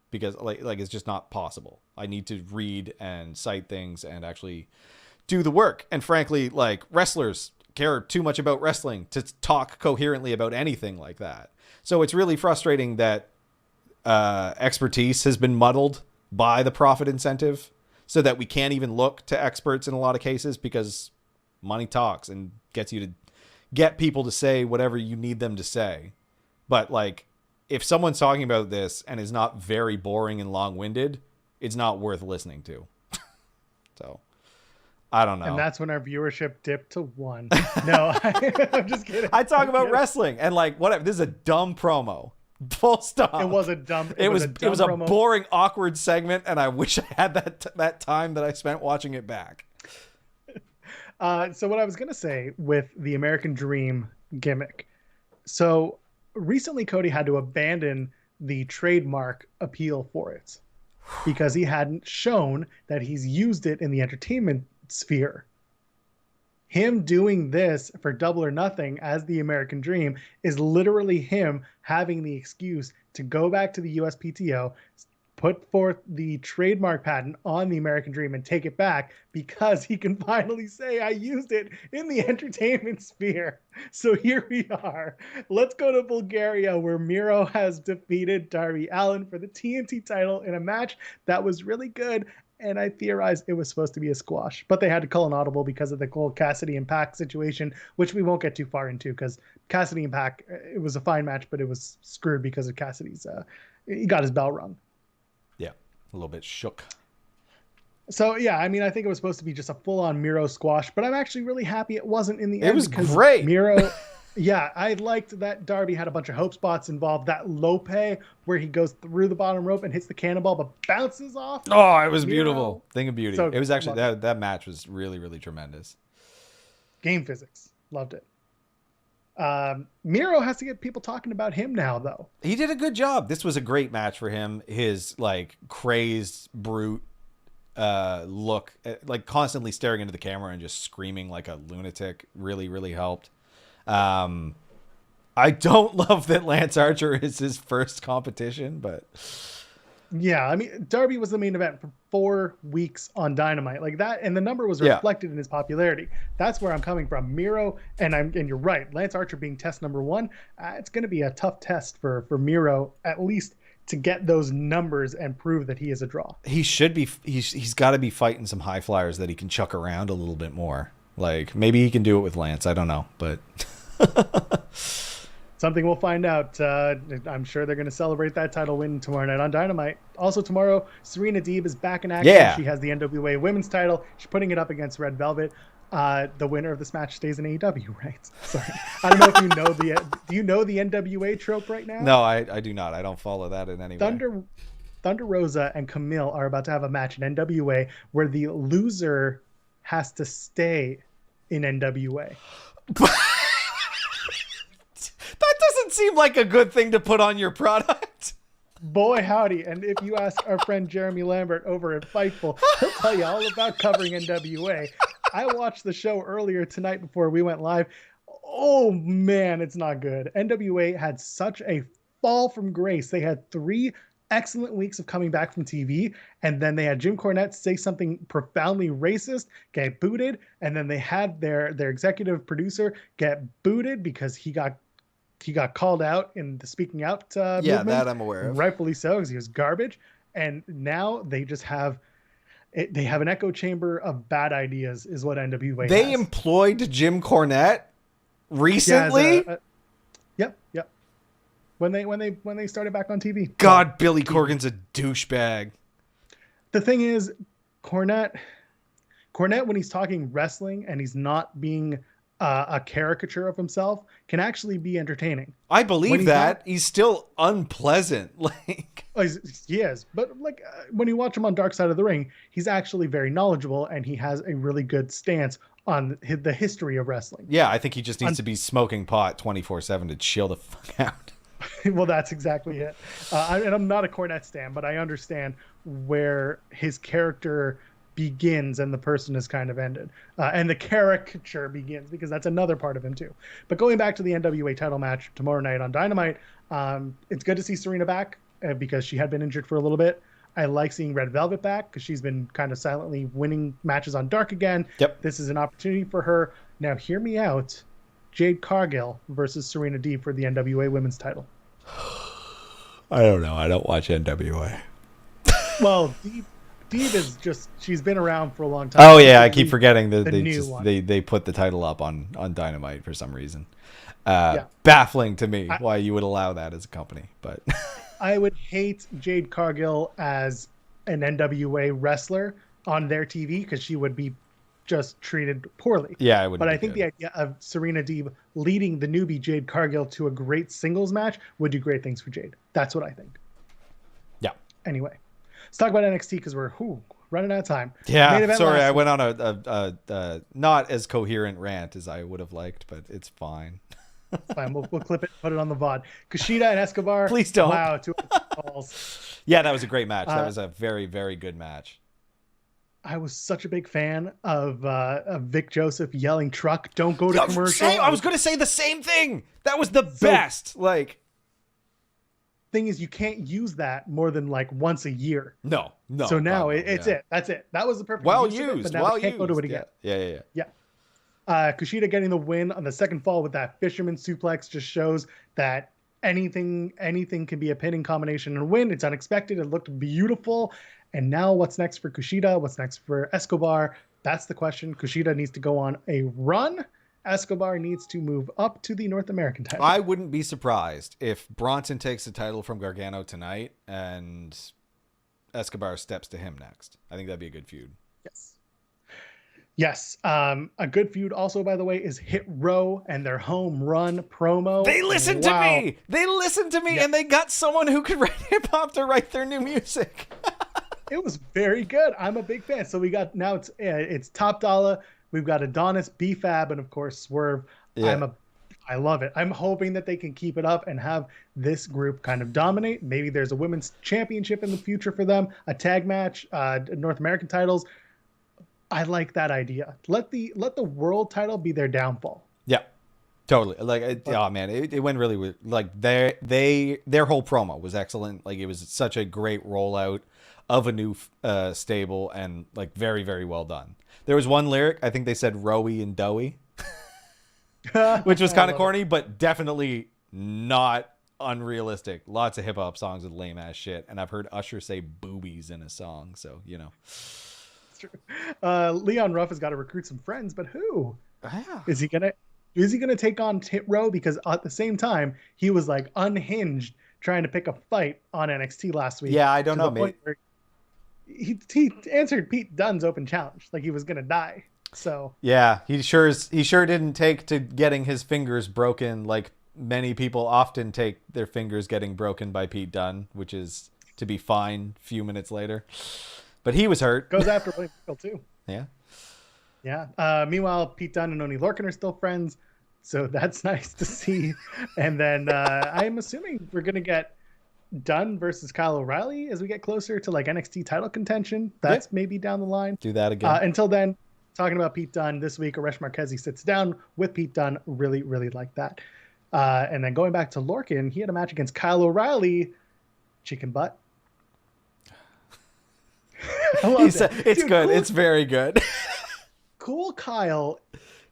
because like it's just not possible. I need to read and cite things and actually do the work. And frankly, like, wrestlers care too much about wrestling to talk coherently about anything like that. So it's really frustrating that expertise has been muddled by the profit incentive so that we can't even look to experts in a lot of cases, because money talks and gets you to get people to say whatever you need them to say. But, like, if someone's talking about this and is not very boring and long-winded, it's not worth listening to. So I don't know. And that's when our viewership dipped to 1. No, I'm just kidding. I talk about wrestling and, like, whatever. This is a dumb promo. Full stop. It was a dumb. It was a promo. boring, awkward segment, and I wish I had that time that I spent watching it back. So what I was gonna say with the American Dream gimmick. So recently, Cody had to abandon the trademark appeal for it because he hadn't shown that he's used it in the entertainment sphere. Him doing this for Double or Nothing as the American Dream is literally him having the excuse to go back to the USPTO, put forth the trademark patent on the American Dream and take it back, because he can finally say, I used it in the entertainment sphere. So here we are. Let's go to Bulgaria, where Miro has defeated Darby Allin for the TNT title in a match that was really good. And I theorized it was supposed to be a squash, but they had to call an audible because of the whole Cassidy and Pac situation, which we won't get too far into, because Cassidy and Pac, it was a fine match, but it was screwed because of Cassidy's, he got his bell rung. Yeah, a little bit shook. So, yeah, I mean, I think it was supposed to be just a full-on Miro squash, but I'm actually really happy it wasn't in the end. It was great. Miro... Yeah, I liked that Darby had a bunch of hope spots involved. That Lope, where he goes through the bottom rope and hits the cannonball, but bounces off. Oh, it was beautiful. Thing of beauty. So, it was actually, that match was really, really tremendous. Game physics. Loved it. Miro has to get people talking about him now, though. He did a good job. This was a great match for him. His, like, crazed, brute look, like constantly staring into the camera and just screaming like a lunatic, really, really helped. I don't love that Lance Archer is his first competition, but yeah, I mean, Darby was the main event for 4 weeks on Dynamite, like that, and the number was reflected in his popularity. That's where I'm coming from. Miro, and you're right, Lance Archer being test number 1, it's going to be a tough test for Miro, at least to get those numbers and prove that he is a draw. He should be. He's got to be fighting some high flyers that he can chuck around a little bit more. Like, maybe he can do it with Lance. I don't know, but something we'll find out. I'm sure they're going to celebrate that title win tomorrow night on Dynamite. Also tomorrow, Serena Deeb is back in action. Yeah. She has the NWA Women's title. She's putting it up against Red Velvet. The winner of this match stays in AEW, right? Sorry, I don't know if you know do you know the NWA trope right now? No, I do not. I don't follow that in any way. Thunder Rosa and Camille are about to have a match in NWA where the loser has to stay in NWA. That doesn't seem like a good thing to put on your product. Boy, howdy. And if you ask our friend Jeremy Lambert over at Fightful, he'll tell you all about covering NWA. I watched the show earlier tonight before we went live. Oh, man, it's not good. NWA had such a fall from grace. They had 3 excellent weeks of coming back from TV, and then they had Jim Cornette say something profoundly racist, get booted, and then they had their executive producer get booted because he got called out in the speaking out movement. That I'm aware of. Rightfully so, because he was garbage. And now they just have they have an echo chamber of bad ideas is what NWA They has. employed Jim Cornette recently? Yep. Yep. When they started back on TV. God, Billy Corgan's a douchebag. The thing is, Cornette, when he's talking wrestling and he's not being a caricature of himself, can actually be entertaining. I believe that. He's still unpleasant. Like, he is, but like when you watch him on Dark Side of the Ring, he's actually very knowledgeable and he has a really good stance on the history of wrestling. Yeah, I think he just needs to be smoking pot 24/7 to chill the fuck out. Well, that's exactly it. And I'm not a Cornette stan, but I understand where his character begins and the person is kind of ended. And the caricature begins, because that's another part of him too. But going back to the NWA title match tomorrow night on Dynamite, it's good to see Serena back because she had been injured for a little bit. I like seeing Red Velvet back because she's been kind of silently winning matches on Dark again. Yep. This is an opportunity for her. Now, hear me out. Jade Cargill versus Serena Deeb for the NWA Women's title. I don't know. I don't watch NWA. Well, Deeb is just, she's been around for a long time. Oh yeah, I keep forgetting that they put the title up on Dynamite for some reason. Baffling to me why you would allow that as a company, but I would hate Jade Cargill as an NWA wrestler on their TV because she would be just treated poorly. Yeah, I would. But I think the idea of Serena Deeb leading the newbie Jade Cargill to a great singles match would do great things for Jade. That's what I think. Yeah. Anyway, let's talk about NXT because we're running out of time. Yeah, sorry, I went on a not as coherent rant as I would have liked, but it's fine. Fine, we'll clip it, put it on the VOD. Kushida and Escobar. Please don't. Wow, two calls. Yeah, that was a great match. That was a very, very good match. I was such a big fan of Vic Joseph yelling "truck, don't go to commercial." I was going to say the same thing. That was the best. Like, thing is, you can't use that more than like once a year. No. So now it's it. That's it. That was the perfect. Well use used. But now Well can't used. Go to it again. Yeah. Kushida getting the win on the second fall with that fisherman suplex just shows that anything can be a pinning combination and win. It's unexpected. It looked beautiful. And now what's next for Kushida? What's next for Escobar? That's the question. Kushida needs to go on a run. Escobar needs to move up to the North American title. I wouldn't be surprised if Bronson takes the title from Gargano tonight and Escobar steps to him next. I think that'd be a good feud. Yes. A good feud also, by the way, is Hit Row and their home run promo. They listened to me. And they got someone who could write hip hop to write their new music. It was very good. I'm a big fan. So we got, now it's Top Dollar. We've got Adonis, B-Fab, and of course Swerve. Yeah. I love it. I'm hoping that they can keep it up and have this group kind of dominate. Maybe there's a women's championship in the future for them, a tag match, North American titles. I like that idea. Let the world title be their downfall. Yeah, totally. Like, it went really weird. Like their whole promo was excellent. Like, it was such a great rollout of a new stable and like very, very well done. There was one lyric, I think they said Rowie and Dowie, which was kind of corny, but definitely not unrealistic. Lots of hip hop songs with lame ass shit. And I've heard Usher say boobies in a song. So, you know. True. Leon Ruff has got to recruit some friends, but who? Yeah. Is he gonna take on Hit Row? Because at the same time, he was like unhinged trying to pick a fight on NXT last week. Yeah, I don't know, mate. He answered Pete Dunne's open challenge like he was gonna die. So yeah, he sure didn't take to getting his fingers broken like many people often take their fingers getting broken by Pete Dunne, which is to be fine a few minutes later. But he was hurt. Goes after William Regal too. Yeah. Meanwhile, Pete Dunne and Oney Lorcan are still friends, so that's nice to see. And then I'm assuming we're gonna get Dunne versus Kyle O'Reilly as we get closer to like NXT title contention. That's maybe down the line. Do that again. Until then, talking about Pete Dunne this week, Arash Marquez sits down with Pete Dunne. Really, really like that. And then going back to Lorcan, he had a match against Kyle O'Reilly. Chicken butt. It's good. Cool. It's very good. Cool Kyle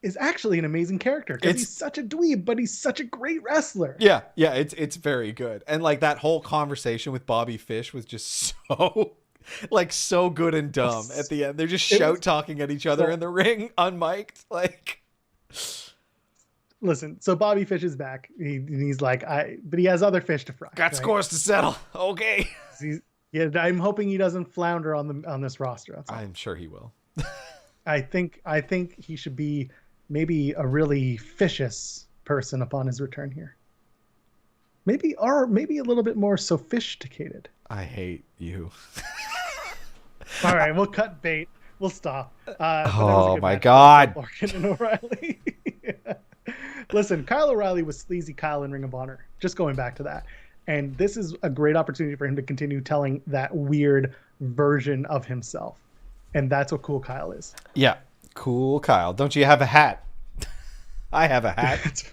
is actually an amazing character because he's such a dweeb, but he's such a great wrestler. Yeah, it's very good. And like that whole conversation with Bobby Fish was just so good and dumb at the end. They're just talking at each other in the ring, unmiked. listen. So Bobby Fish is back. He's like, but he has other fish to fry. Got scores to settle. Okay. Yeah, I'm hoping he doesn't flounder on this roster. I'm sure he will. I think he should be maybe a really vicious person upon his return here. Maybe a little bit more sophisticated. I hate you. All right, we'll cut bait. We'll stop. Oh my God. Morgan and O'Reilly. Listen, Kyle O'Reilly was sleazy Kyle in Ring of Honor. Just going back to that. And this is a great opportunity for him to continue telling that weird version of himself. And that's what Cool Kyle is. Yeah. Cool Kyle. Don't you have a hat? I have a hat.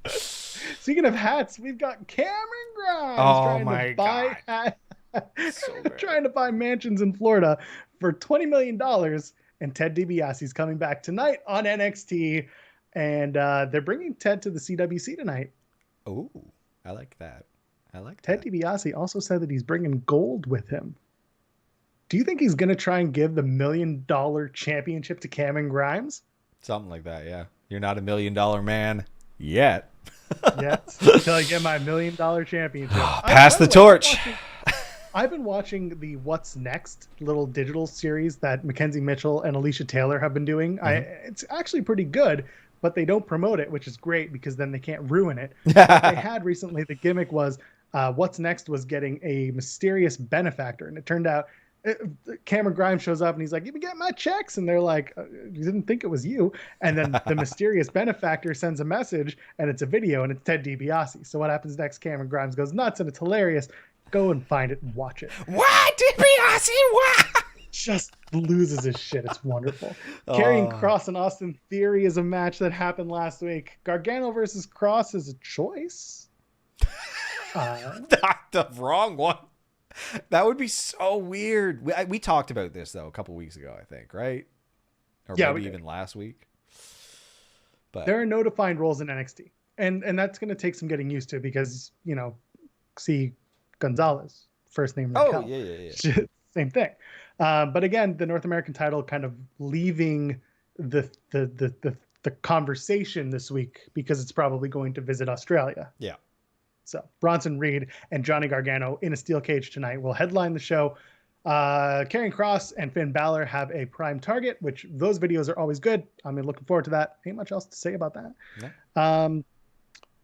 Speaking of hats, we've got Cameron Grimes trying to buy mansions in Florida for $20 million. And Ted DiBiase's coming back tonight on NXT. And they're bringing Ted to the CWC tonight. Oh, I like that. Ted DiBiase also said that he's bringing gold with him. Do you think he's going to try and give the $1 million championship to Cameron Grimes? Something like that, yeah. You're not $1 million man yet. Yet. Until I get my $1 million championship. Pass the torch. I've been watching the What's Next little digital series that Mackenzie Mitchell and Alicia Taylor have been doing. Mm-hmm. It's actually pretty good, but they don't promote it, which is great because then they can't ruin it. What they had recently, the gimmick was What's Next was getting a mysterious benefactor. And it turned out Cameron Grimes shows up and he's like, "You get my checks," and they're like, "You didn't think it was you." And then the mysterious benefactor sends a message and it's a video and it's Ted DiBiase. So what happens next? Cameron Grimes goes nuts and it's hilarious. Go and find it and watch it. Why DiBiase? Why? Just loses his shit. It's wonderful. Karrion Kross and Austin Theory is a match that happened last week. Gargano versus Kross is a choice. The wrong one. That would be so weird. We talked about this though a couple weeks ago, I think, right? Or maybe even last week. But there are no defined roles in NXT, and that's going to take some getting used to because see Gonzalez, first name Raquel. Oh yeah. Same thing. But again, the North American title kind of leaving the conversation this week because it's probably going to visit Australia. Yeah. So Bronson Reed and Johnny Gargano in a steel cage tonight will headline the show. Karrion Kross and Finn Balor have a prime target, which those videos are always good. I'm looking forward to that. Ain't much else to say about that. Yeah.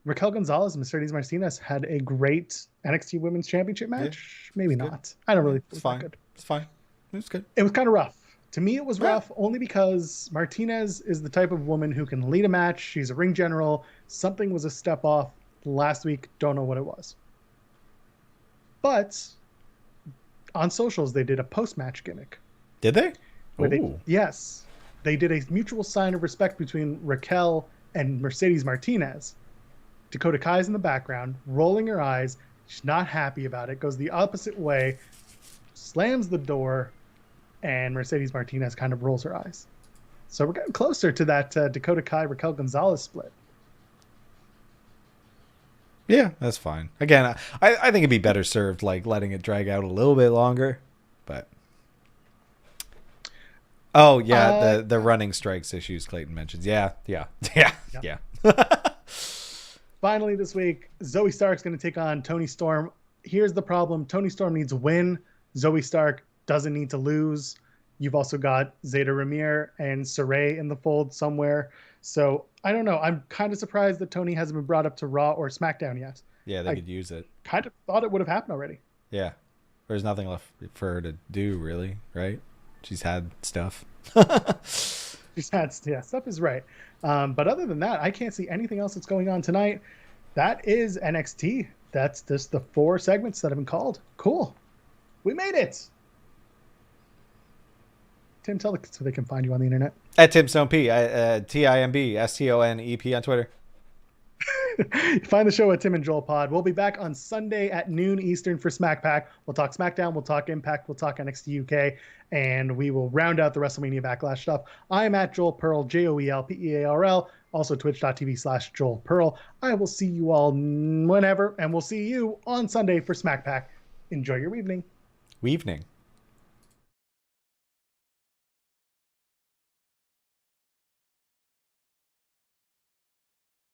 Raquel Gonzalez and Mercedes Martinez had a great NXT Women's Championship match. Yeah, maybe not. Good. I don't really. It's fine. It's fine. It was good. It was kind of rough. To me, it was rough only because Martinez is the type of woman who can lead a match. She's a ring general. Something was a step off last week. Don't know what it was. But on socials, they did a post-match gimmick. Did they? Yes. They did a mutual sign of respect between Raquel and Mercedes Martinez. Dakota Kai's in the background, rolling her eyes. She's not happy about it. Goes the opposite way, slams the door, and Mercedes Martinez kind of rolls her eyes. So we're getting closer to that Dakota Kai Raquel Gonzalez split. Yeah, that's fine. Again, I think it'd be better served like letting it drag out a little bit longer, but the running strikes issues Clayton mentions. Yeah. Finally this week, Zoe Stark's going to take on Toni Storm. Here's the problem. Toni Storm needs a win. Zoe Stark doesn't need to lose. You've also got Zeta Ramir and Saray in the fold somewhere. So I don't know. I'm kind of surprised that Toni hasn't been brought up to Raw or SmackDown yet. Yeah, they could use it. Kind of thought it would have happened already. Yeah. There's nothing left for her to do, really, right? She's had stuff. Stuff is right. But other than that, I can't see anything else that's going on tonight. That is NXT. That's just the 4 segments that have been called. Cool. We made it. Tim, tell them so they can find you on the internet. At TimStoneP, TIMBSTONEP on Twitter. Find the show at Tim and Joel Pod. We'll be back on Sunday at noon Eastern for SmackPack. We'll talk SmackDown, we'll talk Impact, we'll talk NXT UK, and we will round out the WrestleMania Backlash stuff. I'm at Joel Pearl, JoelPearl, also twitch.tv/Joel Pearl. I will see you all whenever, and we'll see you on Sunday for SmackPack. Enjoy your evening. Weevening.